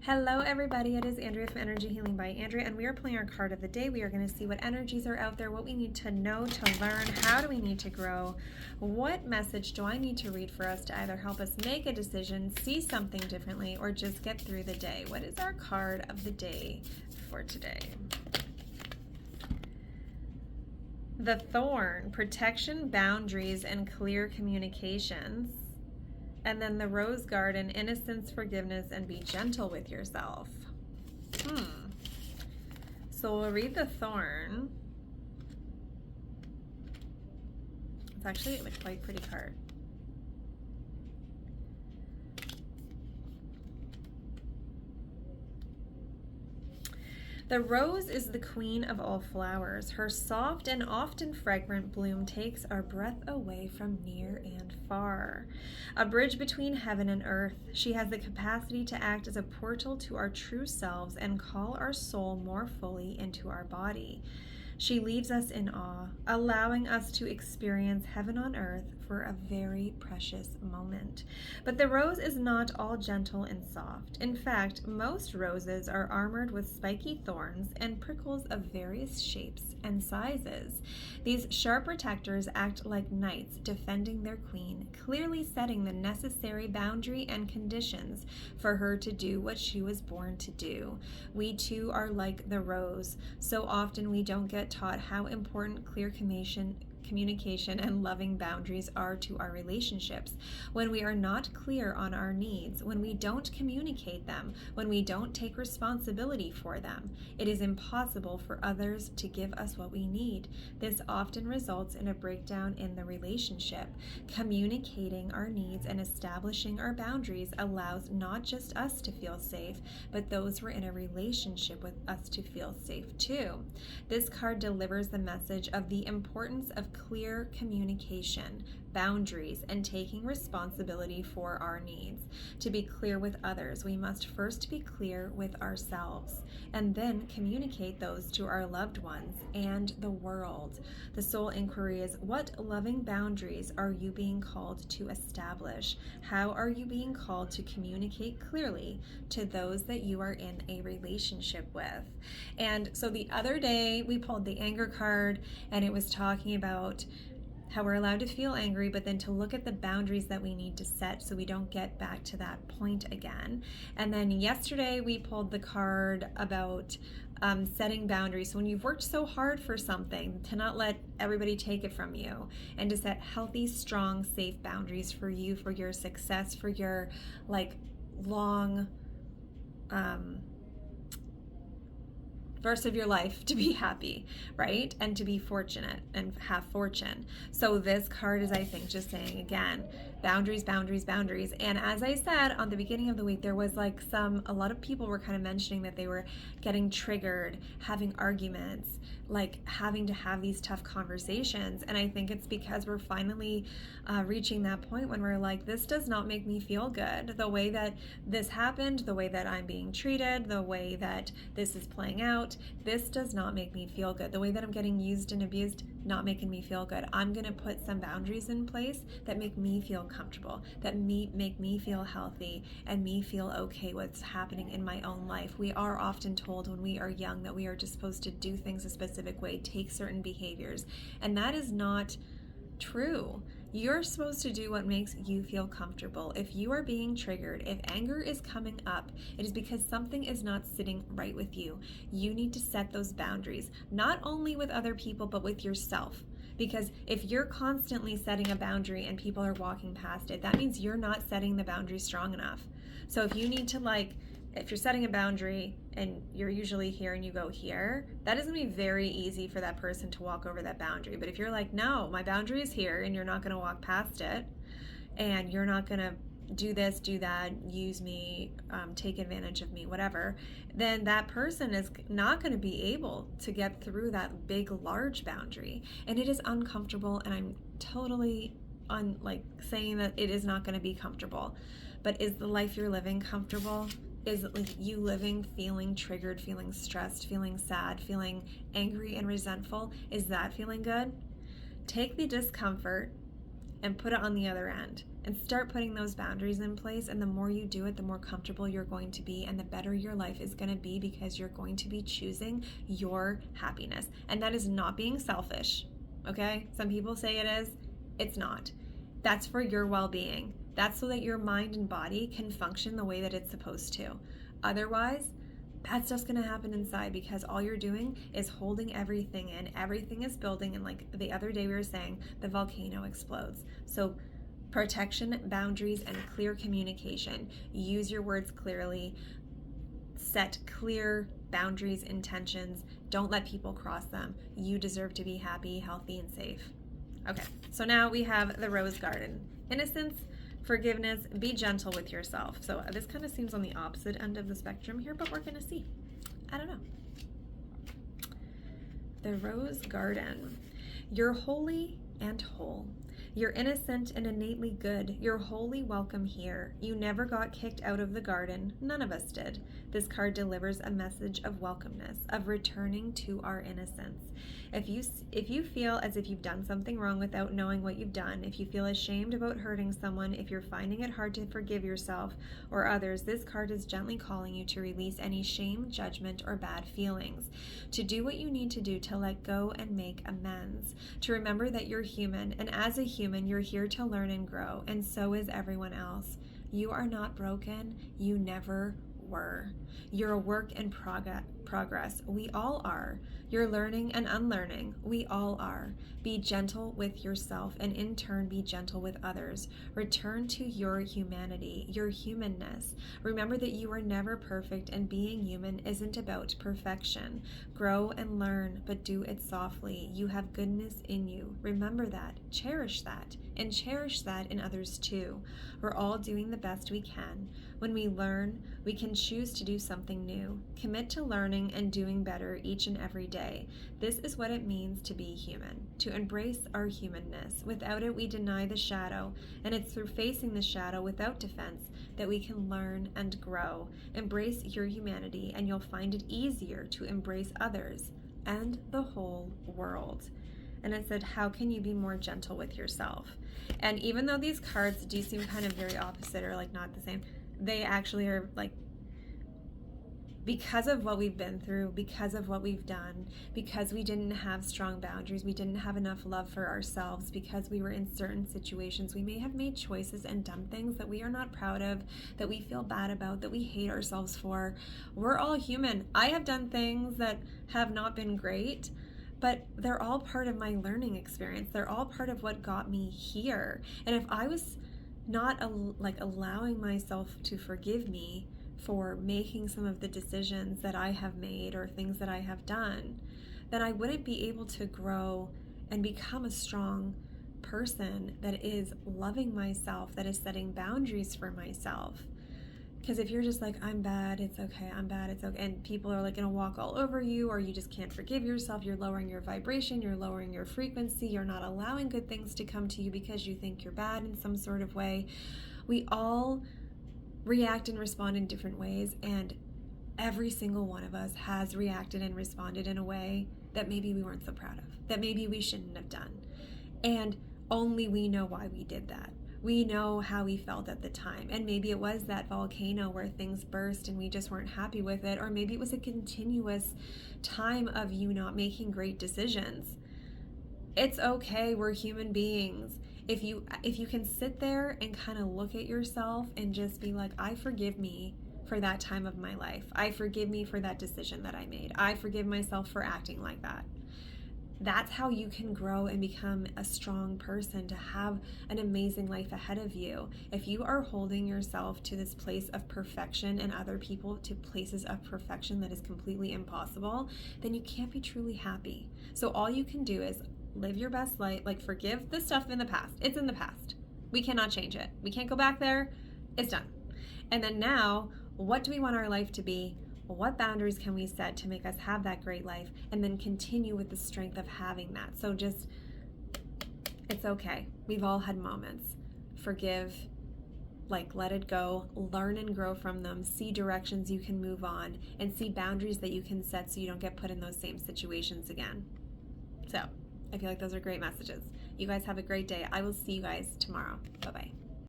Hello everybody, it is Andrea from Energy Healing by Andrea, and we are pulling our card of the day. We are going to see what energies are out there, what we need to know, to learn, how do we need to grow, what message do I need to read for us to either help us make a decision, see something differently, or just get through the day. What is our card of the day for today? The Thorn, protection, boundaries, and clear communications. And then the Rose Garden, innocence, forgiveness, and be gentle with yourself. So we'll read the Thorn. It's actually a quite pretty card. The rose is the queen of all flowers. Her soft and often fragrant bloom takes our breath away from near and far. A bridge between heaven and earth, she has the capacity to act as a portal to our true selves and call our soul more fully into our body. She leaves us in awe, allowing us to experience heaven on earth for a very precious moment. But the rose is not all gentle and soft. In fact, most roses are armored with spiky thorns and prickles of various shapes and sizes. These sharp protectors act like knights defending their queen, clearly setting the necessary boundary and conditions for her to do what she was born to do. We too are like the rose. So often we don't get taught how important clear communication and loving boundaries are to our relationships. When we are not clear on our needs, when we don't communicate them, when we don't take responsibility for them, it is impossible for others to give us what we need. This often results in a breakdown in the relationship. Communicating our needs and establishing our boundaries allows not just us to feel safe, but those we're in a relationship with us to feel safe too. This card delivers the message of the importance of clear communication, boundaries, and taking responsibility for our needs. To be clear with others, we must first be clear with ourselves and then communicate those to our loved ones and the world. The soul inquiry is, what loving boundaries are you being called to establish? How are you being called to communicate clearly to those that you are in a relationship with? And so the other day we pulled the anger card, and it was talking about how we're allowed to feel angry, but then to look at the boundaries that we need to set so we don't get back to that point again. And then yesterday we pulled the card about setting boundaries. So when you've worked so hard for something, to not let everybody take it from you, and to set healthy, strong, safe boundaries for you, for your success, for your long verse of your life, to be happy, right? And to be fortunate and have fortune. So this card is, I think, just saying again, boundaries, boundaries, boundaries. And as I said on the beginning of the week, there was a lot of people were kind of mentioning that they were getting triggered, having arguments, having to have these tough conversations. And I think it's because we're finally reaching that point when we're like, this does not make me feel good. The way that this happened, the way that I'm being treated, the way that this is playing out, this does not make me feel good. The way that I'm getting used and abused, not making me feel good. I'm going to put some boundaries in place that make me feel comfortable, that make me feel healthy, and me feel okay what's happening in my own life. We are often told when we are young that we are just supposed to do things a specific way, take certain behaviors, and that is not true. You're supposed to do what makes you feel comfortable. If you are being triggered, if anger is coming up, it is because something is not sitting right with you. You need to set those boundaries, not only with other people, but with yourself. Because if you're constantly setting a boundary and people are walking past it, that means you're not setting the boundary strong enough. So if you need to if you're setting a boundary and you're usually here and you go here, that is going to be very easy for that person to walk over that boundary. But if you're like, no, my boundary is here, and you're not going to walk past it, and you're not going to do this, do that, use me, take advantage of me, whatever, then that person is not going to be able to get through that big, large boundary. And it is uncomfortable, and I'm totally saying that it is not going to be comfortable. But is the life you're living comfortable? Is you living feeling triggered, feeling stressed, feeling sad, feeling angry and resentful? Is that feeling good? Take the discomfort and put it on the other end and start putting those boundaries in place. And the more you do it, the more comfortable you're going to be, and the better your life is going to be, because you're going to be choosing your happiness. And that is not being selfish, okay? Some people say it is. It's not. That's for your well-being. That's so that your mind and body can function the way that it's supposed to. Otherwise, bad stuff's going to happen inside, because all you're doing is holding everything in. Everything is building, and like the other day we were saying, the volcano explodes. So protection, boundaries, and clear communication. Use your words clearly. Set clear boundaries, intentions. Don't let people cross them. You deserve to be happy, healthy, and safe. Okay, so now we have the rose garden. Innocence, forgiveness, be gentle with yourself. So this kind of seems on the opposite end of the spectrum here, but we're going to see. I don't know. The rose garden. You're holy and whole. You're innocent and innately good. You're wholly welcome here. You never got kicked out of the garden. None of us did. This card delivers a message of welcomeness, of returning to our innocence. If you feel as if you've done something wrong without knowing what you've done, if you feel ashamed about hurting someone, if you're finding it hard to forgive yourself or others, this card is gently calling you to release any shame, judgment, or bad feelings, to do what you need to do to let go and make amends, to remember that you're human, and as a human, you're here to learn and grow, and so is everyone else. You are not broken. You never were. You're a work in progress. We all are. You're learning and unlearning. We all are. Be gentle with yourself, and in turn be gentle with others. Return to your humanity, your humanness. Remember that you are never perfect, and being human isn't about perfection. Grow and learn, but do it softly. You have goodness in you. Remember that, and cherish that in others too. We're all doing the best we can. When we learn, we can choose to do something new. Commit to learning and doing better each and every day. This is what it means to be human, to embrace our humanness. Without it, we deny the shadow, and it's through facing the shadow without defense that we can learn and grow. Embrace your humanity, and you'll find it easier to embrace others and the whole world. And it said, how can you be more gentle with yourself? And even though these cards do seem kind of very opposite, or like not the same, they actually are like, because of what we've been through, because of what we've done, because we didn't have strong boundaries, we didn't have enough love for ourselves, because we were in certain situations, we may have made choices and done things that we are not proud of, that we feel bad about, that we hate ourselves for. We're all human. I have done things that have not been great, but they're all part of my learning experience. They're all part of what got me here. And if I was not allowing myself to forgive me for making some of the decisions that I have made or things that I have done, then I wouldn't be able to grow and become a strong person that is loving myself, that is setting boundaries for myself. Because if you're just like, I'm bad, it's okay, I'm bad, it's okay, and people are like gonna walk all over you, or you just can't forgive yourself, you're lowering your vibration, you're lowering your frequency, you're not allowing good things to come to you because you think you're bad in some sort of way. We all react and respond in different ways, and every single one of us has reacted and responded in a way that maybe we weren't so proud of, that maybe we shouldn't have done. And only we know why we did that. We know how we felt at the time. And maybe it was that volcano where things burst and we just weren't happy with it. Or maybe it was a continuous time of you not making great decisions. It's okay. We're human beings. If you can sit there and kind of look at yourself and just be like, I forgive me for that time of my life. I forgive me for that decision that I made. I forgive myself for acting like that. That's how you can grow and become a strong person, to have an amazing life ahead of you. If you are holding yourself to this place of perfection and other people to places of perfection that is completely impossible, then you can't be truly happy. So all you can do is live your best life, like forgive the stuff in the past. It's in the past. We cannot change it. We can't go back there. It's done. And then now, what do we want our life to be? What boundaries can we set to make us have that great life, and then continue with the strength of having that? So just, it's okay. We've all had moments. Forgive, let it go, learn and grow from them, see directions you can move on, and see boundaries that you can set so you don't get put in those same situations again. So I feel like those are great messages. You guys have a great day. I will see you guys tomorrow. Bye-bye.